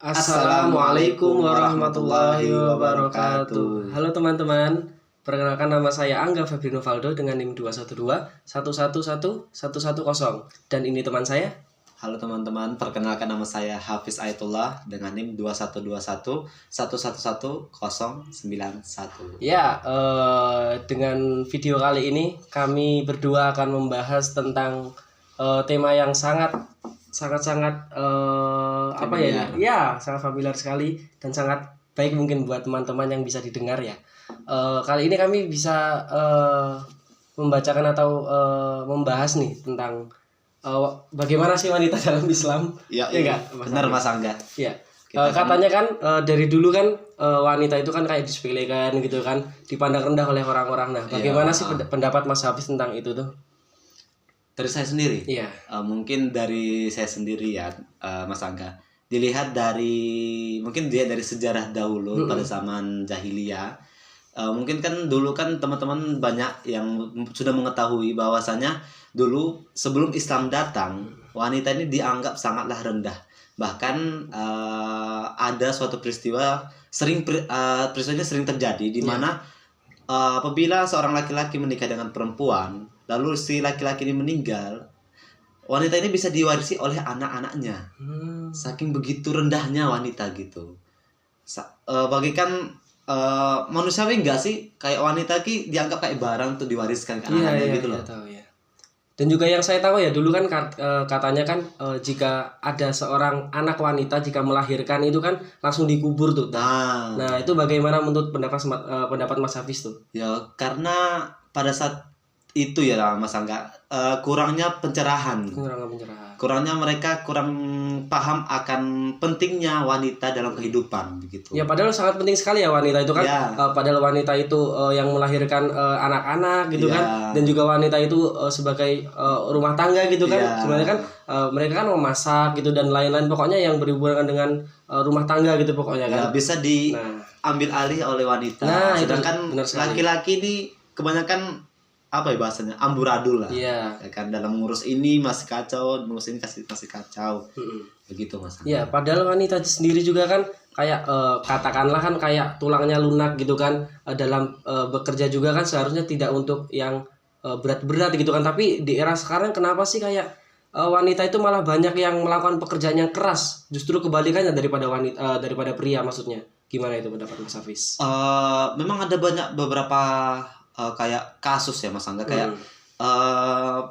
Assalamualaikum warahmatullahi wabarakatuh. Halo teman-teman, perkenalkan nama saya Angga Febrino Valdo dengan NIM 212111110 dan ini teman saya. Halo teman-teman, perkenalkan nama saya Hafiz Ayatullah dengan NIM 21211111091. Ya, dengan video kali ini kami berdua akan membahas tentang tema yang sangat apa ya? Ya, sangat familiar sekali dan sangat baik mungkin buat teman-teman yang bisa didengar ya. Kali ini kami bisa membacakan atau membahas nih tentang bagaimana sih wanita dalam Islam? Ya enggak? Benar Mas Angga. Ya. Katanya kan dari dulu kan wanita itu kan kayak disepelekan gitu kan, dipandang rendah oleh orang-orang. Nah, bagaimana sih pendapat Mas Hafiz tentang itu tuh? Dari saya sendiri? Iya. Mungkin dari saya sendiri ya, Mas Angga. Dilihat dari sejarah dahulu pada zaman jahiliyah. Mungkin kan dulu kan teman-teman banyak yang sudah mengetahui bahwasanya dulu sebelum Islam datang, wanita ini dianggap sangatlah rendah. Bahkan ada suatu peristiwanya sering terjadi di mana apabila seorang laki-laki menikah dengan perempuan, lalu si laki-laki ini meninggal, wanita ini bisa diwarisi oleh anak-anaknya. Saking begitu rendahnya wanita gitu. Bagikan manusiawi enggak sih kayak wanita ki dianggap kayak barang tuh diwariskan ke anaknya gitu loh. Tahu, ya. Dan juga yang saya tahu ya dulu kan katanya kan jika ada seorang anak wanita jika melahirkan itu kan langsung dikubur tuh. Nah itu bagaimana menurut pendapat Mas Hafiz tuh? Ya karena pada saat itu ya Mas Angga, kurangnya pencerahan. Kurangnya mereka kurang paham akan pentingnya wanita dalam kehidupan begitu. Ya padahal sangat penting sekali ya wanita itu kan. Padahal wanita itu yang melahirkan anak-anak gitu kan, dan juga wanita itu sebagai rumah tangga gitu kan. Sebenarnya kan mereka kan memasak gitu dan lain-lain, pokoknya yang berhubungan dengan rumah tangga gitu pokoknya kan. Ya bisa diambil alih oleh wanita. Sedangkan laki-laki ini kebanyakan apa ya bahasanya, amburadul lah. Ya kan, dalam ngurus ini masih kacau, ngurus ini masih kacau. Begitu Mas. Ya padahal wanita sendiri juga kan kayak katakanlah kan kayak tulangnya lunak gitu kan, dalam bekerja juga kan seharusnya tidak untuk yang berat-berat gitu kan. Tapi di era sekarang kenapa sih kayak wanita itu malah banyak yang melakukan pekerjaan yang keras, justru kebalikannya daripada pria maksudnya. Gimana itu pendapat Mas Hafiz? Memang ada beberapa kayak kasus ya Mas Angga, kayak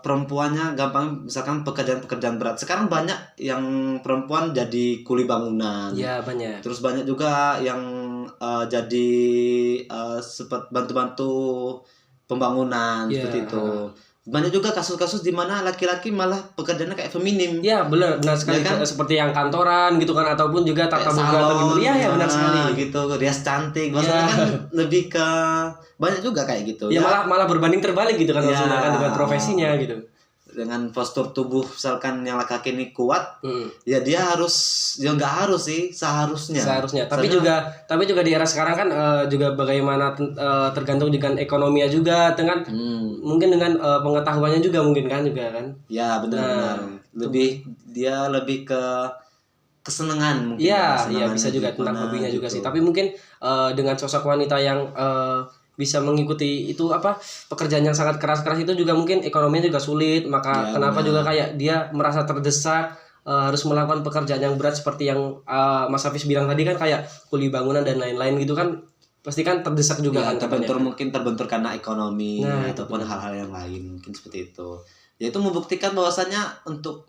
perempuannya gampang misalkan pekerjaan berat. Sekarang banyak yang perempuan jadi kuli bangunan. Ya banyak. Terus banyak juga yang jadi seperti bantu-bantu pembangunan seperti itu. Banyak juga kasus-kasus di mana laki-laki malah pekerjaannya kayak feminim. Ya benar sekali kan? Seperti yang kantoran gitu kan, ataupun juga tata boga atau gitu. Ya benar sekali. Gitu, rias cantik. Maksudnya kan lebih ke banyak juga kayak gitu. Ya malah berbanding terbalik gitu kan, maksudnya kan dengan profesinya gitu. Dengan postur tubuh misalkan yang laki-laki ini kuat, ya dia harus, ya nggak harus sih, seharusnya. Tapi juga di era sekarang kan juga bagaimana tergantung dengan ekonominya juga, dengan mungkin dengan pengetahuannya juga mungkin kan juga kan. Ya benar. Dia lebih ke kesenangan mungkin. Iya bisa juga tentang hobinya gitu. Juga sih. Tapi mungkin dengan sosok wanita yang bisa mengikuti itu pekerjaan yang sangat keras itu juga mungkin ekonominya juga sulit, maka kenapa juga kayak dia merasa terdesak harus melakukan pekerjaan yang berat seperti yang Mas Hafiz bilang tadi kan, kayak kuli bangunan dan lain-lain gitu kan, pasti kan terdesak juga kan. Terbentur karena ekonomi ataupun hal-hal yang lain mungkin seperti itu. Ya itu membuktikan bahwasanya untuk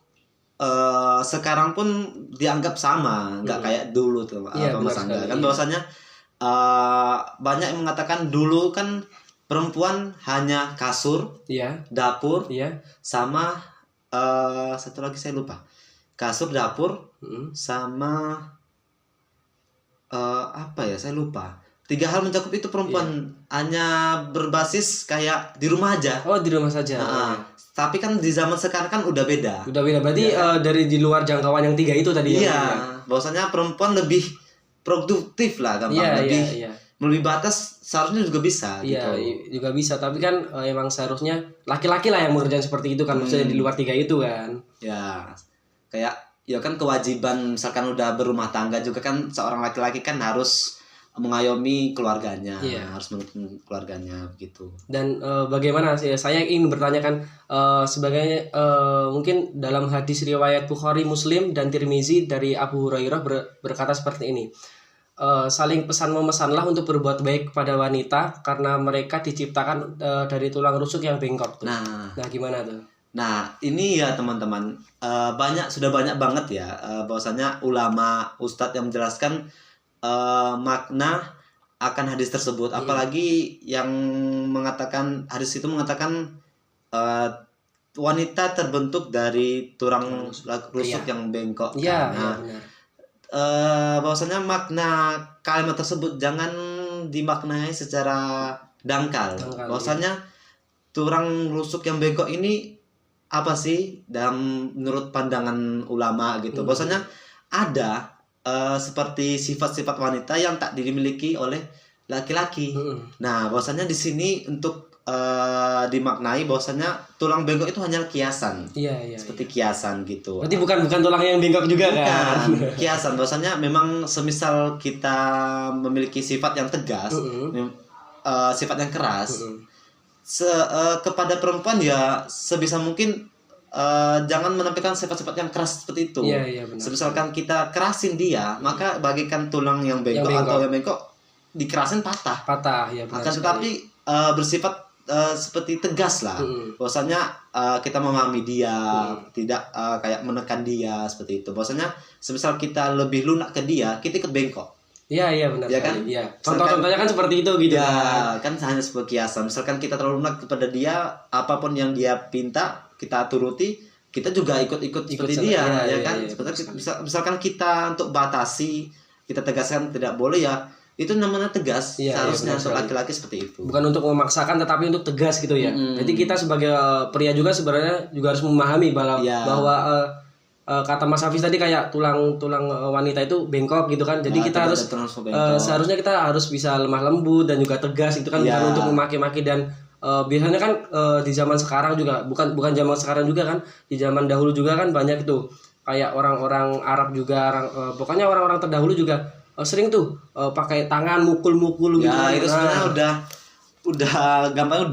sekarang pun dianggap sama, nggak kayak dulu tuh Mas Angga kan, bahwasanya banyak yang mengatakan dulu kan perempuan hanya kasur, dapur, sama satu lagi saya lupa, kasur, dapur, sama saya lupa. 3 hal mencakup itu perempuan, hanya berbasis kayak di rumah aja. Di rumah saja. Tapi kan di zaman sekarang kan udah beda. Berarti dari di luar jangkauan yang 3 itu tadi. Bahwasanya perempuan lebih produktif lah, gampang lebih batas seharusnya juga bisa. Juga bisa, tapi kan emang seharusnya laki-laki lah yang mengerjakan seperti itu kan, maksudnya di luar 3 itu kan. Ya kayak ya kan kewajiban misalkan udah berumah tangga juga kan seorang laki-laki kan harus mengayomi keluarganya, harus mendukung keluarganya begitu. Dan bagaimana sih saya ingin bertanyakan sebagai mungkin dalam hadis riwayat Bukhari, Muslim dan Tirmizi dari Abu Hurairah berkata seperti ini. Saling pesan memesanlah untuk berbuat baik kepada wanita karena mereka diciptakan dari tulang rusuk yang bengkok tuh. Nah, gimana tuh? Nah, ini ya teman-teman, sudah banyak banget ya bahwasanya ulama, ustadz yang menjelaskan makna akan hadis tersebut. Apalagi yang mengatakan hadis itu mengatakan wanita terbentuk dari tulang rusuk yang bengkok. Bahwasanya makna kalimat tersebut jangan dimaknai secara dangkal. Bahwasanya tulang rusuk yang bengkok ini apa sih dalam menurut pandangan ulama gitu. Bahwasanya ada seperti sifat-sifat wanita yang tak dimiliki oleh laki-laki. Nah, bahwasanya di sini untuk dimaknai bahwasanya tulang bengkok itu hanya kiasan. Seperti kiasan gitu. Berarti bukan tulang yang bengkok juga kan? Kiasan. Bahwasanya memang semisal kita memiliki sifat yang tegas, sifat yang keras, kepada perempuan ya sebisa mungkin jangan menampilkan sifat-sifat yang keras seperti itu. Benar. Misalkan kita kerasin dia, maka bagikan tulang yang bengkok atau yang bengkok dikerasin patah. Ya benar. Akan tetapi bersifat seperti tegas lah. Bahwasanya kita memahami dia, tidak kayak menekan dia seperti itu. Bahwasanya semisal kita lebih lunak ke dia, kita ikut bengkok. Iya benar. Ya kan? Contoh-contohnya kan seperti itu gitu. Kan hanya sebuah kiasan. Misalkan kita terlalu lunak kepada dia, apapun yang dia pinta kita turuti, kita juga ikut seperti dia, kan? Misalkan kita untuk batasi, kita tegaskan tidak boleh ya, itu namanya tegas. Seharusnya untuk laki-laki seperti itu. Bukan untuk memaksakan, tetapi untuk tegas gitu ya. Jadi kita sebagai pria juga sebenarnya juga harus memahami bahwa kata Mas Hafiz tadi kayak tulang wanita itu bengkok gitu kan. Jadi kita harus seharusnya kita harus bisa lemah lembut dan juga tegas itu kan, bukan untuk memaki-maki. Dan biasanya kan di zaman sekarang juga bukan zaman sekarang juga kan, di zaman dahulu juga kan banyak itu kayak orang-orang Arab juga, pokoknya orang-orang terdahulu juga sering tuh pakai tangan mukul-mukul gitu. Itu sebenarnya udah gampang,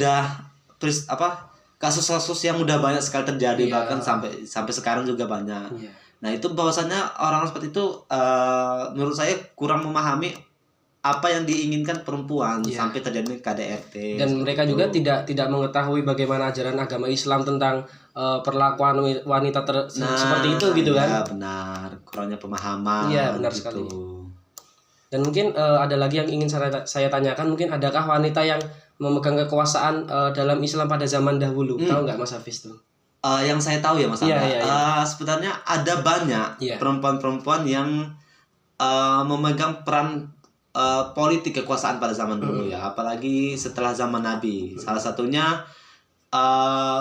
kasus-kasus yang udah banyak sekali terjadi, bahkan sampai sekarang juga banyak. Nah, itu bahwasannya orang seperti itu menurut saya kurang memahami apa yang diinginkan perempuan sampai terjadi KDRT. Dan mereka juga tidak mengetahui bagaimana ajaran agama Islam tentang perlakuan wanita seperti itu gitu kan. Iya benar, kurangnya pemahaman. Iya benar gitu. Sekali. Dan mungkin ada lagi yang ingin saya tanyakan, mungkin adakah wanita yang memegang kekuasaan dalam Islam pada zaman dahulu? Tahu nggak Mas Hafiz tuh? Yang saya tahu ya Mas Angga, sebenarnya ada banyak perempuan-perempuan yang memegang peran politik kekuasaan pada zaman dulu ya, apalagi setelah zaman Nabi. Salah satunya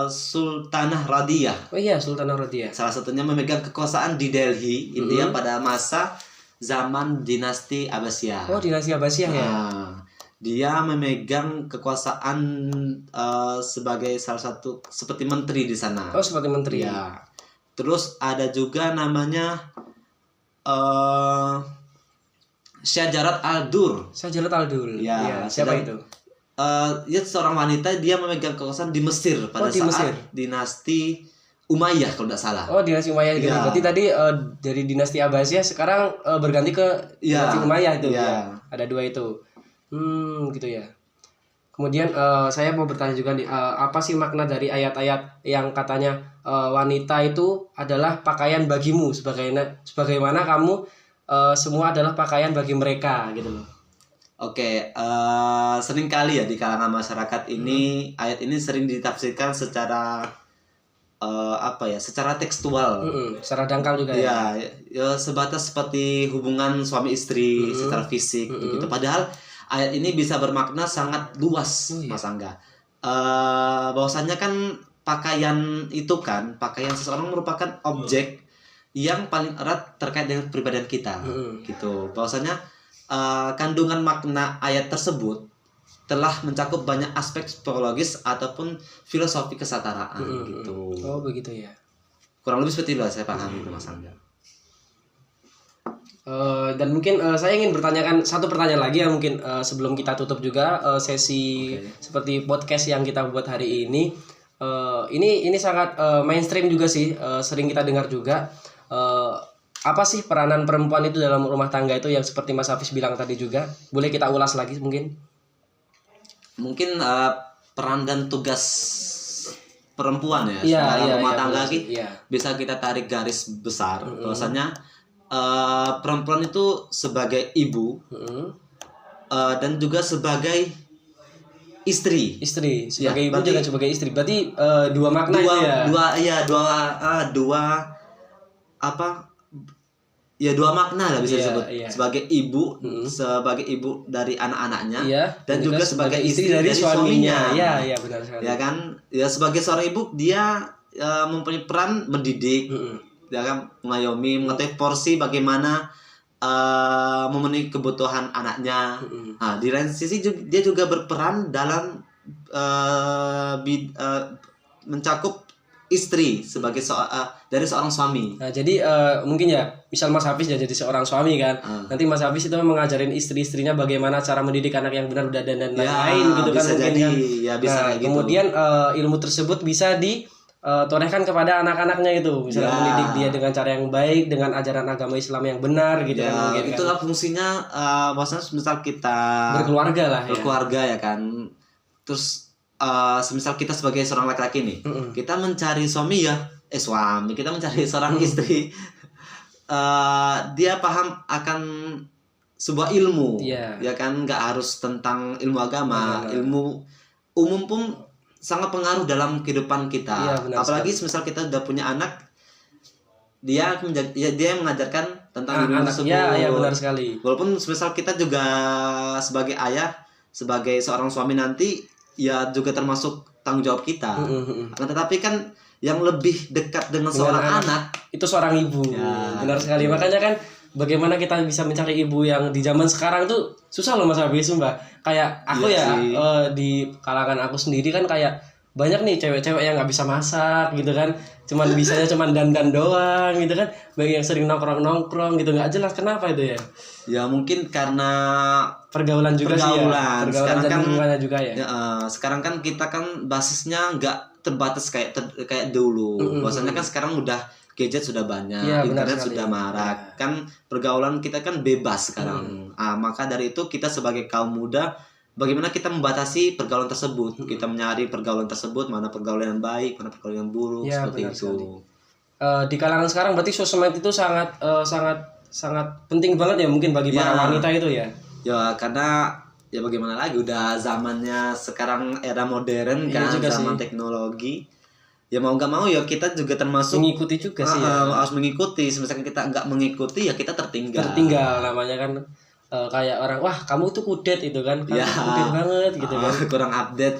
Sultanah Radiyah. Sultanah Radiyah. Salah satunya memegang kekuasaan di Delhi, India pada masa zaman dinasti Abbasiyah. Dinasti Abbasiyah ya. Dia memegang kekuasaan sebagai salah satu seperti menteri di sana. Seperti menteri. Ya. Terus ada juga namanya Syajarat Al-Dur. Ya, siapa itu? Dia seorang wanita, dia memegang kekuasaan di Mesir pada saat dinasti Umayyah kalau tidak salah. Dinasti Umayyah gitu. Berarti tadi dari dinasti Abbasiyah sekarang berganti ke dinasti Umayyah itu ya. Ada dua itu. Gitu ya. Kemudian saya mau bertanya juga nih, apa sih makna dari ayat-ayat yang katanya wanita itu adalah pakaian bagimu sebagaimana kamu semua adalah pakaian bagi mereka gitu loh. Sering kali ya di kalangan masyarakat ini ayat ini sering ditafsirkan secara secara tekstual, secara dangkal juga ya sebatas seperti hubungan suami istri secara fisik begitu. Padahal ayat ini bisa bermakna sangat luas, Mas Angga. Bahwasannya kan pakaian seseorang merupakan objek yang paling erat terkait dengan kepribadian kita, gitu. Bahwasanya kandungan makna ayat tersebut telah mencakup banyak aspek psikologis ataupun filosofi kesetaraan, gitu. Begitu ya. Kurang lebih seperti itu saya pahami, Mas Angga. Dan mungkin saya ingin bertanyakan satu pertanyaan lagi ya mungkin sebelum kita tutup juga sesi seperti podcast yang kita buat hari ini. Ini sangat mainstream juga sih, sering kita dengar juga. Apa sih peranan perempuan itu dalam rumah tangga itu yang seperti Mas Hafiz bilang tadi juga? Boleh kita ulas lagi mungkin? Mungkin peran dan tugas perempuan ya dalam rumah tangga bisa kita tarik garis besar bahwasanya perempuan itu sebagai ibu dan juga sebagai istri sebagai ibu dan sebagai istri, berarti dua makna dua makna lah bisa disebut sebagai ibu dari anak-anaknya dan juga sebagai istri dari suaminya. Ya benar sekali. Ya kan, ya sebagai seorang ibu dia mempunyai peran mendidik, ya kan, mengayomi, mengetahui porsi bagaimana memenuhi kebutuhan anaknya. Nah, di lain sisi dia juga berperan dalam mencakup istri sebagai dari seorang suami. Nah, jadi mungkin ya, misal Mas Hafiz jadi seorang suami kan, nanti Mas Hafiz itu mengajarin istri-istrinya bagaimana cara mendidik anak yang benar dan lain-lain gitu kan mungkin jadi, kan. Ya bisa nah, kayak gitu. Kemudian ilmu tersebut bisa ditorehkan kepada anak-anaknya itu, misalnya mendidik dia dengan cara yang baik, dengan ajaran agama Islam yang benar gitu kan mungkin. Itulah fungsinya, maksudnya misal kita berkeluarga ya kan. Terus semisal kita sebagai seorang laki-laki nih, kita mencari kita mencari seorang istri, dia paham akan sebuah ilmu, ya kan, nggak harus tentang ilmu agama, ilmu umum pun sangat pengaruh dalam kehidupan kita. Apalagi semisal kita udah punya anak, dia mengajarkan tentang ilmu tersebut. Ya benar sekali. Walaupun semisal kita juga sebagai ayah, sebagai seorang suami nanti, ya juga termasuk tanggung jawab kita. Tetapi kan yang lebih dekat dengan seorang anak itu seorang ibu. Benar sekali. Makanya kan bagaimana kita bisa mencari ibu yang di zaman sekarang tuh susah loh Mas Hafiz, Mbak. Kayak aku di kalangan aku sendiri kan kayak banyak nih cewek-cewek yang nggak bisa masak gitu kan, bisanya dandan doang gitu kan, bagi yang sering nongkrong gitu, nggak jelas kenapa itu ya. Ya mungkin karena pergaulan juga sih ya. Sekarang dan kan lingkungannya juga ya. Sekarang kan kita kan basisnya nggak terbatas kayak dulu. Bahwasanya kan sekarang udah gadget sudah banyak, internet sudah marak, kan pergaulan kita kan bebas sekarang. Maka dari itu kita sebagai kaum muda, bagaimana kita membatasi pergaulan tersebut? Kita mencari pergaulan tersebut, mana pergaulan yang baik, mana pergaulan yang buruk, seperti itu. Di kalangan sekarang berarti sosmed itu sangat penting banget ya mungkin bagi para wanita itu ya. Ya karena ya bagaimana lagi, udah zamannya sekarang era modern kan, zaman teknologi. Ya mau nggak mau ya kita juga termasuk mengikuti juga sih. Harus mengikuti. Misalkan kita nggak mengikuti ya kita tertinggal. Namanya kan. Kayak orang, wah kamu tuh kudet itu kan, kamu kudet banget gitu kan, kurang update.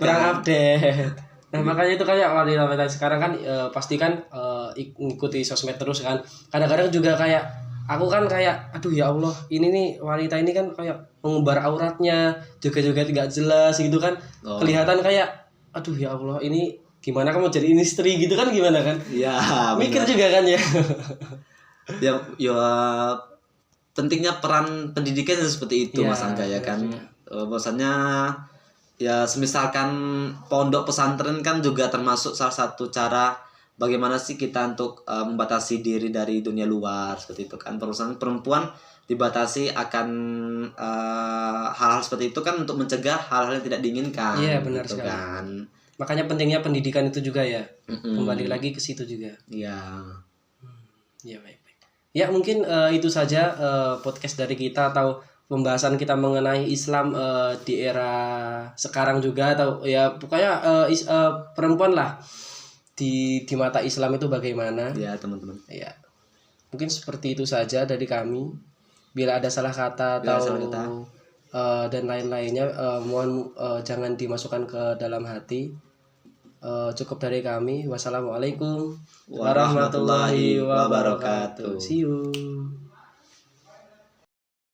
Nah makanya itu kayak wanita sekarang kan pasti kan ngikuti sosmed terus kan. Kadang-kadang juga kayak aku kan kayak aduh ya Allah, ini nih wanita ini kan kayak mengumbar auratnya, juga tidak jelas gitu kan. Kelihatan kayak aduh ya Allah, ini gimana kamu jadi istri gitu kan, gimana kan. Mikir juga kan ya. ya pentingnya peran pendidikan seperti itu Mas Angga ya kan. Bahwasannya ya semisalkan pondok pesantren kan juga termasuk salah satu cara bagaimana sih kita untuk membatasi diri dari dunia luar seperti itu kan. Perusahaan perempuan dibatasi akan hal-hal seperti itu kan untuk mencegah hal-hal yang tidak diinginkan. Iya benar gitu sekali kan. Makanya pentingnya pendidikan itu juga ya. Kembali lagi ke situ juga. Iya. Ya baik. Ya mungkin itu saja podcast dari kita atau pembahasan kita mengenai Islam di era sekarang juga, atau ya pokoknya perempuan lah di mata Islam itu bagaimana ya teman-teman. Ya mungkin seperti itu saja dari kami. Bila ada salah kata atau dan lain-lainnya mohon jangan dimasukkan ke dalam hati. Cukup dari kami. Wassalamualaikum warahmatullahi wabarakatuh. See you.